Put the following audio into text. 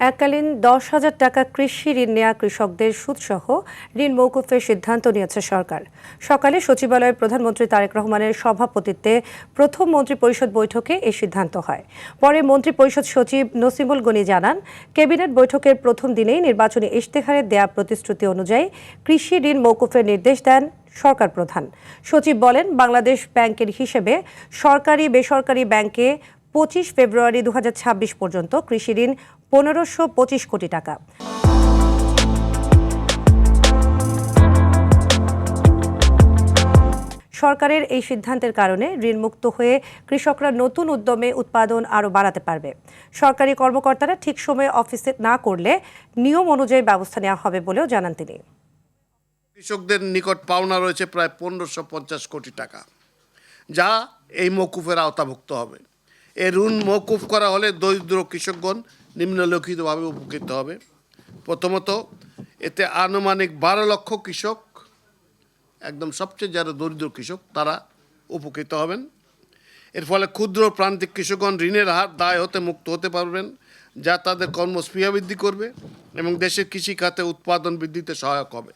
এককালীন 10,000 টাকা কৃষি ঋণ নেওয়া কৃষকদের সুদসহ ঋণ মওকুফের সিদ্ধান্ত নিয়েছে সরকার। সকালে সচিবালয়ে প্রধানমন্ত্রী তারেক রহমানের সভাপতিত্বে প্রথম মন্ত্রিপরিষদ বৈঠকে এই সিদ্ধান্ত হয়। পরে মন্ত্রিপরিষদ সচিব নসিমুল গনি জানান, ক্যাবিনেট বৈঠকের প্রথম দিনেই নির্বাচনী ইশতেহারে দেয়া প্রতিশ্রুতি অনুযায়ী কৃষি ঋণ মওকুফের নির্দেশ দেন সরকার প্রধান। সচিব বলেন, বাংলাদেশ ব্যাংকের হিসেবে সরকারি বেসরকারি ব্যাংকে 25 ফেব্রুয়ারি 2026 পর্যন্ত কৃষি ঋণ 1525 কোটি টাকা। সরকারের এই সিদ্ধান্তের কারণে ঋণমুক্ত হয়ে কৃষকরা নতুন উদ্যমে উৎপাদন আরও বাড়াতে পারবে। সরকারি কর্মকর্তারা ঠিক সময়ে অফিসে না করলে নিয়ম অনুযায়ী ব্যবস্থা নেওয়া হবে বলেও জানান তিনি। কৃষকদের নিকট পাওনা রয়েছে প্রায় 1550 কোটি টাকা, যা এই মওকুফের আওতাভুক্ত হবে। এই ঋণ মওকুফ করা হলে দরিদ্র কৃষকগণ নিম্নলিখিতভাবে উপকৃত হবে। প্রথমত, এতে আনুমানিক 12 লক্ষ কৃষক, একদম সবচেয়ে যারা দরিদ্র কৃষক তারা উপকৃত হবেন। এর ফলে ক্ষুদ্র প্রান্তিক কৃষকগণ ঋণের হার দায় হতে মুক্ত হতে পারবেন, যা তাদের কর্মস্পৃহা বৃদ্ধি করবে এবং দেশের কৃষি খাতে উৎপাদন বৃদ্ধিতে সহায়ক হবে।